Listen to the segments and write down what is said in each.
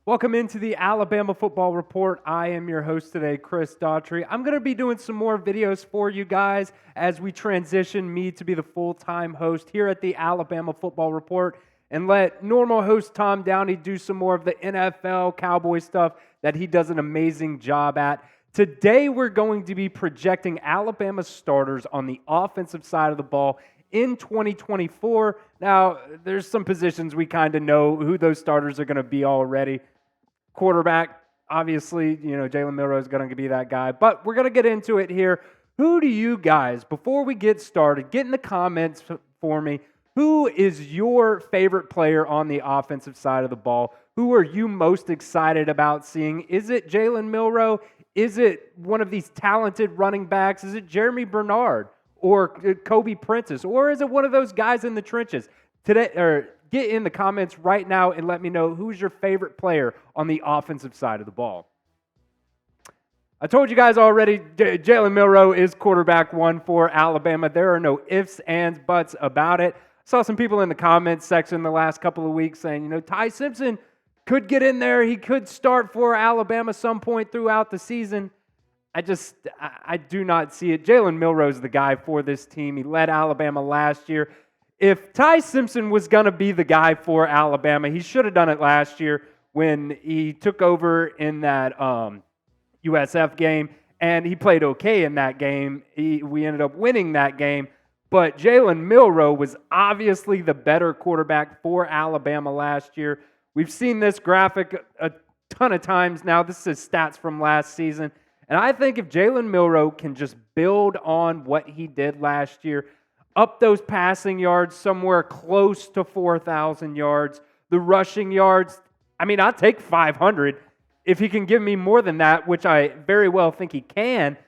Welcome into the Alabama Football Report. I am your host today, Chris Daughtery. I'm going to be doing some more videos for you guys as we transition me to be the full-time host here at the Alabama Football Report and let normal host Tom Downey do some more of the NFL Cowboy stuff that he does an amazing job at. Today, we're going to be projecting Alabama starters on the offensive side of the ball in 2024. Now, there's some positions we kind of know who those starters are going to be already. Quarterback, obviously, Jalen Milroe is going to be that guy. But we're going to get into it here. Who do you guys, before we get started, get in the comments for me, who is your favorite player on the offensive side of the ball? Who are you most excited about seeing? Is it Jalen Milroe? Is it one of these talented running backs? Is it Jeremy Bernard or Kobe Prentice? Or is it one of those guys in the trenches? Get in the comments right now and let me know who's your favorite player on the offensive side of the ball. I told you guys already, Jalen Milroe is quarterback one for Alabama. There are no ifs, ands, buts about it. I saw some people in the comments section the last couple of weeks saying, Ty Simpson could get in there. He could start for Alabama some point throughout the season. I do not see it. Jalen Milroe is the guy for this team. He led Alabama last year. If Ty Simpson was going to be the guy for Alabama, he should have done it last year when he took over in that USF game, and he played okay in that game. We ended up winning that game, but Jalen Milroe was obviously the better quarterback for Alabama last year. We've seen this graphic a ton of times now. This is stats from last season, and I think if Jalen Milroe can just build on what he did last year, up those passing yards somewhere close to 4,000 yards. The rushing yards, I'll take 500 if he can give me more than that, which I very well think he can,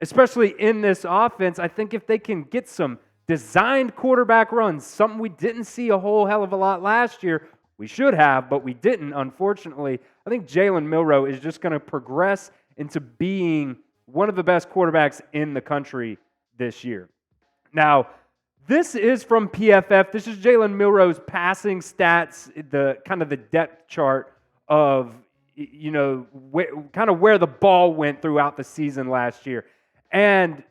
especially in this offense. I think if they can get some designed quarterback runs, something we didn't see a whole hell of a lot last year. We should have, but we didn't, unfortunately. I think Jalen Milroe is just going to progress into being one of the best quarterbacks in the country this year. Now, this is from PFF. This is Jalen Milroe's passing stats, the depth chart of, where the ball went throughout the season last year. And,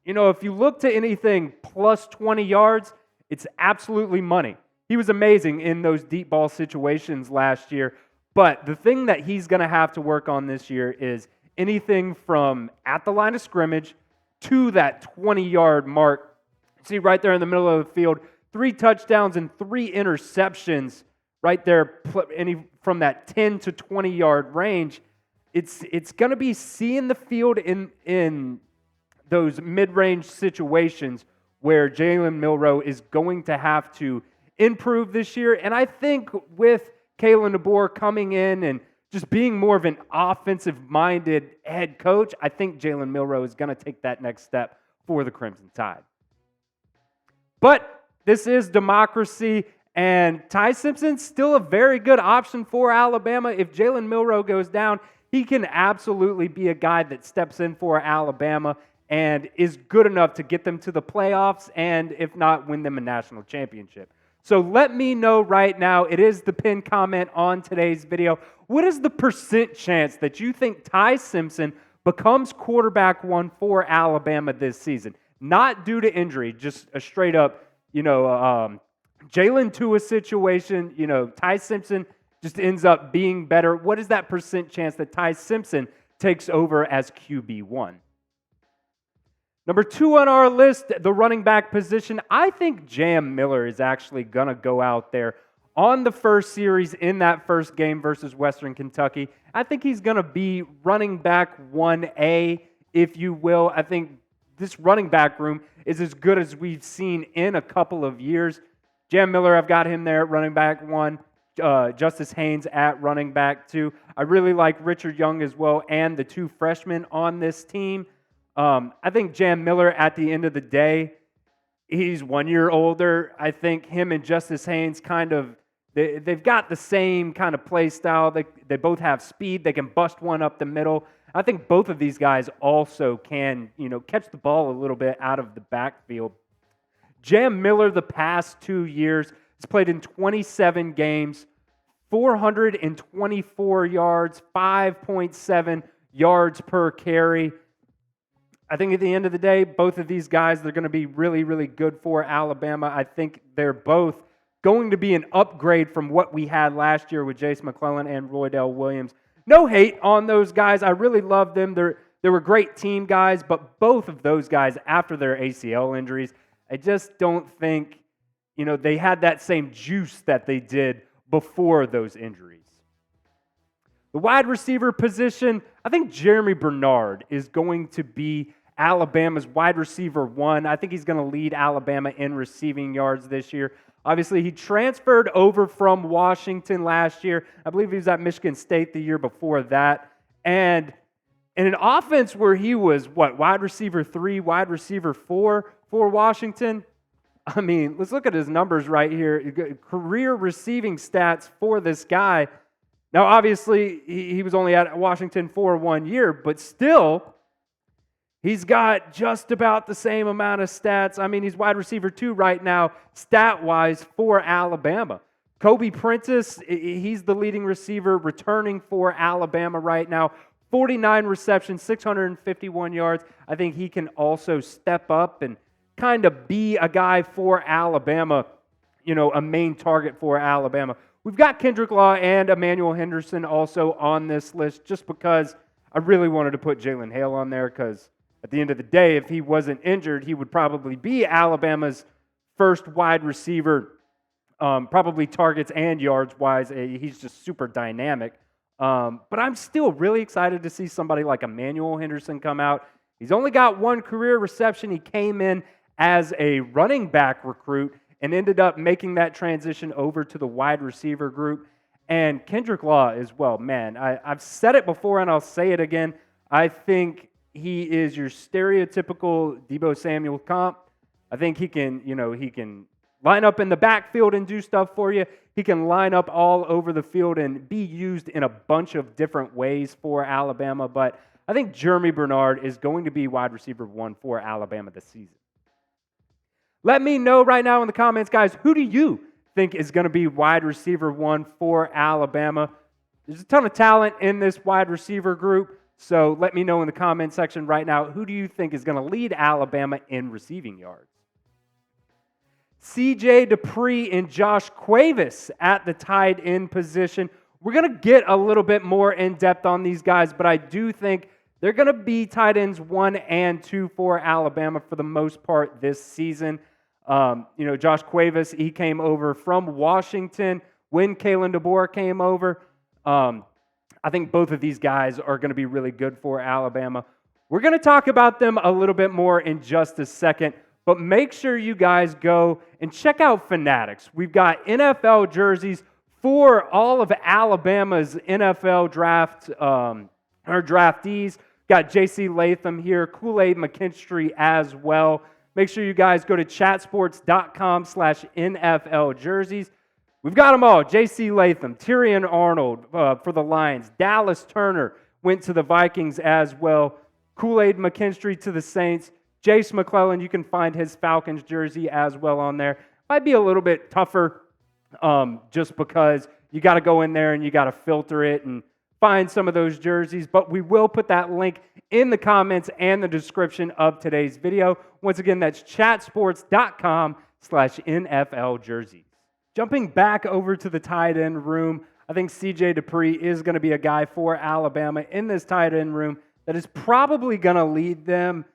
if you look to anything plus 20 yards, it's absolutely money. He was amazing in those deep ball situations last year. But the thing that he's going to have to work on this year is anything from at the line of scrimmage to that 20-yard mark. See right there in the middle of the field, 3 touchdowns and 3 interceptions right there from that 10 to 20-yard range. It's going to be seeing the field in those mid-range situations where Jalen Milroe is going to have to improve this year. And I think with Kalen DeBoer coming in and just being more of an offensive-minded head coach, I think Jalen Milroe is going to take that next step for the Crimson Tide. But this is democracy, and Ty Simpson's still a very good option for Alabama. If Jalen Milroe goes down, he can absolutely be a guy that steps in for Alabama and is good enough to get them to the playoffs and, if not, win them a national championship. So let me know right now. It is the pinned comment on today's video. What is the percent chance that you think Ty Simpson becomes quarterback one for Alabama this season? Not due to injury, just a straight up, Jalen Tua situation. Ty Simpson just ends up being better. What is that percent chance that Ty Simpson takes over as QB1? Number 2 on our list, the running back position. I think Jam Miller is actually going to go out there on the first series in that first game versus Western Kentucky. I think he's going to be running back 1A, if you will. I think this running back room is as good as we've seen in a couple of years. Jam Miller, I've got him there at running back 1. Justice Haynes at running back 2. I really like Richard Young as well and the 2 freshmen on this team. I think Jam Miller, at the end of the day, he's 1 year older. I think him and Justice Haynes they've got the same kind of play style. They both have speed. They can bust one up the middle. I think both of these guys also can, catch the ball a little bit out of the backfield. Jam Miller, the past 2 years, has played in 27 games, 424 yards, 5.7 yards per carry. I think at the end of the day, both of these guys, they're going to be really, really good for Alabama. I think they're both going to be an upgrade from what we had last year with Jace McClellan and Roydell Williams. No hate on those guys. I really love them. They were great team guys, but both of those guys, after their ACL injuries, I just don't think, they had that same juice that they did before those injuries. The wide receiver position, I think Jeremy Bernard is going to be Alabama's wide receiver one. I think he's going to lead Alabama in receiving yards this year. Obviously, he transferred over from Washington last year. I believe he was at Michigan State the year before that. And in an offense where he was, wide receiver 3, wide receiver 4 for Washington, I mean, let's look at his numbers right here. Career receiving stats for this guy. Now, obviously, he was only at Washington for 1 year, but still, he's got just about the same amount of stats. I mean, he's wide receiver 2 right now, stat-wise, for Alabama. Kobe Prentice, he's the leading receiver returning for Alabama right now. 49 receptions, 651 yards. I think he can also step up and kind of be a guy for Alabama, a main target for Alabama. We've got Kendrick Law and Emmanuel Henderson also on this list just because I really wanted to put Jalen Hale on there because at the end of the day, if he wasn't injured, he would probably be Alabama's first wide receiver, probably targets and yards-wise. He's just super dynamic. But I'm still really excited to see somebody like Emmanuel Henderson come out. He's only got 1 career reception. He came in as a running back recruit and ended up making that transition over to the wide receiver group. And Kendrick Law as well. Man, I've said it before and I'll say it again. I think he is your stereotypical Deebo Samuel comp. I think he can line up in the backfield and do stuff for you. He can line up all over the field and be used in a bunch of different ways for Alabama. But I think Jeremy Bernard is going to be wide receiver 1 for Alabama this season. Let me know right now in the comments, guys, who do you think is going to be wide receiver 1 for Alabama? There's a ton of talent in this wide receiver group, so let me know in the comment section right now, who do you think is going to lead Alabama in receiving yards? C.J. Dupree and Josh Cuevas at the tight end position. We're going to get a little bit more in depth on these guys, but I do think they're going to be tight ends 1 and 2 for Alabama for the most part this season. Josh Cuevas, he came over from Washington when Kalen DeBoer came over. I think both of these guys are going to be really good for Alabama. We're going to talk about them a little bit more in just a second, but make sure you guys go and check out Fanatics. We've got NFL jerseys for all of Alabama's NFL draft draftees. Got J.C. Latham here, Kool-Aid McKinstry as well. Make sure you guys go to chatsports.com/NFL jerseys. We've got them all. J.C. Latham, Tyrion Arnold for the Lions. Dallas Turner went to the Vikings as well. Kool-Aid McKinstry to the Saints. Jace McClellan, you can find his Falcons jersey as well on there. Might be a little bit tougher just because you got to go in there and you got to filter it and find some of those jerseys, but we will put that link in the comments and the description of today's video. Once again, that's chatsports.com/NFL jerseys. Jumping back over to the tight end room, I think C.J. Dupree is going to be a guy for Alabama in this tight end room that is probably going to lead them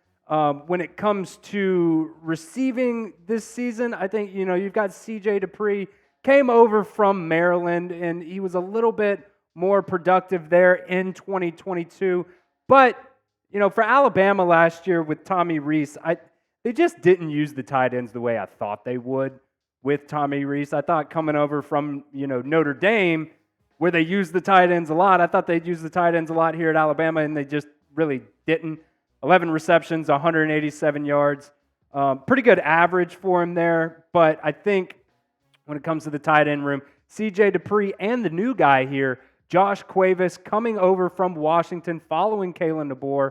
when it comes to receiving this season. I think, you've got C.J. Dupree, came over from Maryland, and he was a little bit more productive there in 2022. But, for Alabama last year with Tommy Rees, they just didn't use the tight ends the way I thought they would with Tommy Rees. I thought coming over from, Notre Dame, where they use the tight ends a lot, I thought they'd use the tight ends a lot here at Alabama, and they just really didn't. 11 receptions, 187 yards. Pretty good average for him there, but I think when it comes to the tight end room, C.J. Dupree and the new guy here, Josh Cuevas, coming over from Washington following Kalen DeBoer.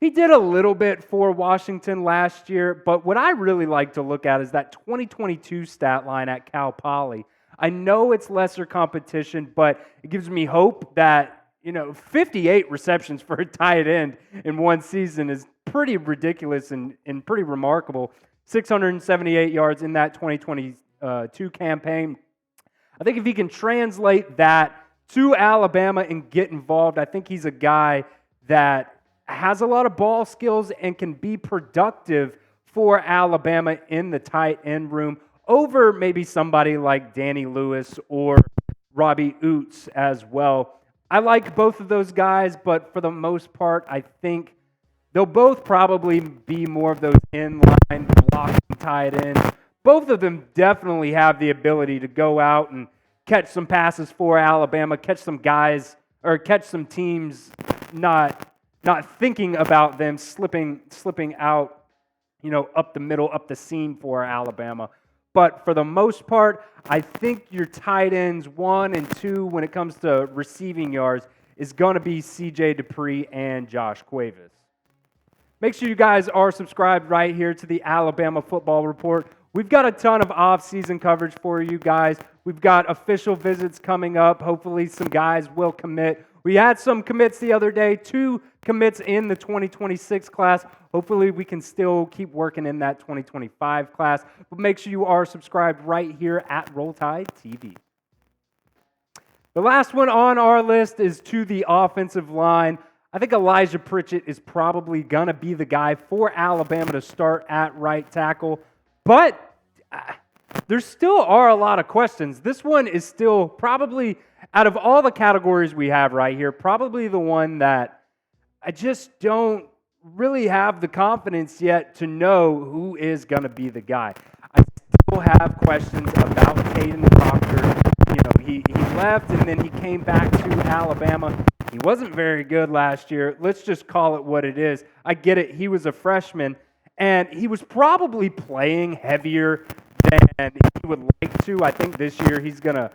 He did a little bit for Washington last year, but what I really like to look at is that 2022 stat line at Cal Poly. I know it's lesser competition, but it gives me hope that, 58 receptions for a tight end in one season is pretty ridiculous and pretty remarkable. 678 yards in that 2022 campaign. I think if he can translate that to Alabama and get involved, I think he's a guy that has a lot of ball skills and can be productive for Alabama in the tight end room over maybe somebody like Danny Lewis or Robbie Oots as well. I like both of those guys, but for the most part, I think they'll both probably be more of those in-line blocking tight ends. Both of them definitely have the ability to go out and catch some passes for Alabama, catch some guys, or catch some teams not thinking about them slipping out, up the middle, up the seam for Alabama. But for the most part, I think your tight ends 1 and 2 when it comes to receiving yards is going to be C.J. Dupree and Josh Cuevas. Make sure you guys are subscribed right here to the Alabama Football Report. We've got a ton of off-season coverage for you guys. We've got official visits coming up. Hopefully some guys will commit. We had some commits the other day, 2 commits in the 2026 class. Hopefully we can still keep working in that 2025 class. But make sure you are subscribed right here at Roll Tide TV. The last one on our list is to the offensive line. I think Elijah Pritchett is probably going to be the guy for Alabama to start at right tackle. But there still are a lot of questions. This one is still probably, out of all the categories we have right here, probably the one that I just don't really have the confidence yet to know who is going to be the guy. I still have questions about Kalen Proctor. He left and then he came back to Alabama. He wasn't very good last year. Let's just call it what it is. I get it. He was a freshman, and he was probably playing heavier than he would like to. I think this year he's going to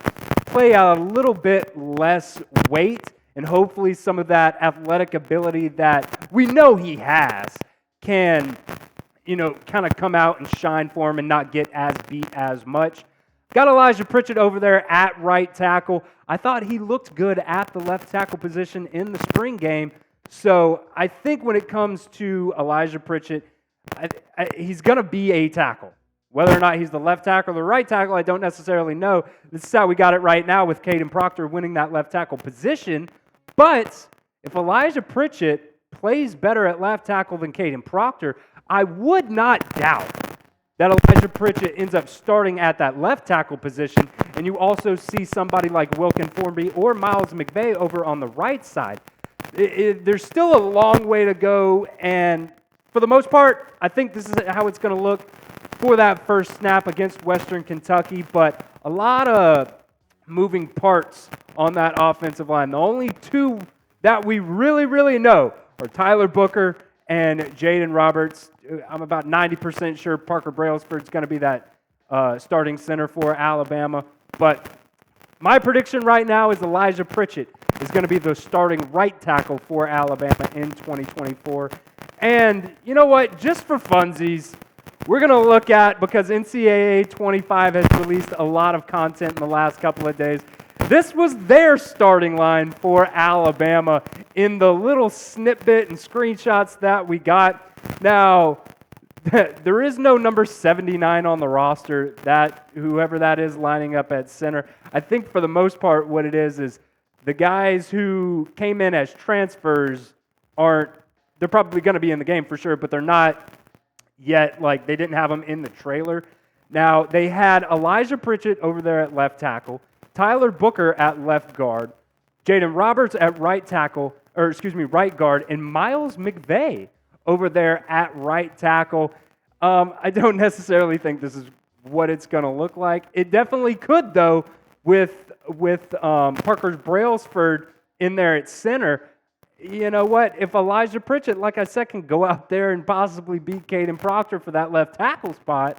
play a little bit less weight, and hopefully some of that athletic ability that we know he has can, kind of come out and shine for him and not get as beat as much. Got Elijah Pritchett over there at right tackle. I thought he looked good at the left tackle position in the spring game. So I think when it comes to Elijah Pritchett, he's going to be a tackle. Whether or not he's the left tackle or the right tackle, I don't necessarily know. This is how we got it right now with Caden Proctor winning that left tackle position. But if Elijah Pritchett plays better at left tackle than Caden Proctor, I would not doubt that Elijah Pritchett ends up starting at that left tackle position, and you also see somebody like Wilkin Formby or Miles McVay over on the right side. There's still a long way to go, and for the most part, I think this is how it's going to look for that first snap against Western Kentucky, but a lot of moving parts on that offensive line. The only 2 that we really, really know are Tyler Booker and Jaden Roberts. I'm about 90% sure Parker Brailsford's going to be that starting center for Alabama. But my prediction right now is Elijah Pritchett is going to be the starting right tackle for Alabama in 2024. And you know what? Just for funsies, we're going to look at, because NCAA 25 has released a lot of content in the last couple of days, this was their starting line for Alabama in the little snippet and screenshots that we got. Now, there is no number 79 on the roster, that whoever that is lining up at center. I think for the most part what it is the guys who came in as transfers they're probably going to be in the game for sure, but they're not yet, they didn't have them in the trailer. Now, they had Elijah Pritchett over there at left tackle, Tyler Booker at left guard, Jaden Roberts at right guard, and Miles McVay over there at right tackle. I don't necessarily think this is what it's going to look like. It definitely could, though, with Parker Brailsford in there at center. You know what? If Elijah Pritchett, like I said, can go out there and possibly beat Caden Proctor for that left tackle spot,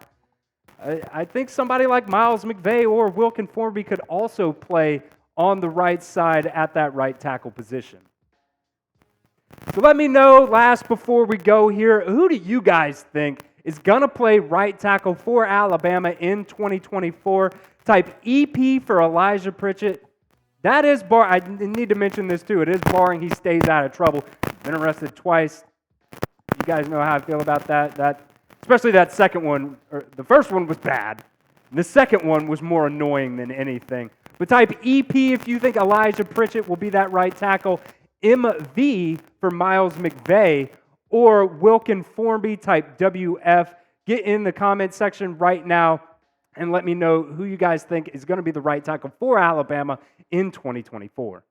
I think somebody like Miles McVay or Wilkin Formby could also play on the right side at that right tackle position. So let me know, before we go here, who do you guys think is going to play right tackle for Alabama in 2024. Type EP for Elijah Pritchett. That is I need to mention this too. It is barring he stays out of trouble. He's been arrested twice. You guys know how I feel about that. Especially that second one. The first one was bad. The second one was more annoying than anything. But type EP if you think Elijah Pritchett will be that right tackle. MV for Miles McVay. Or Wilkin Formby, type WF. Get in the comment section right now and let me know who you guys think is going to be the right tackle for Alabama in 2024.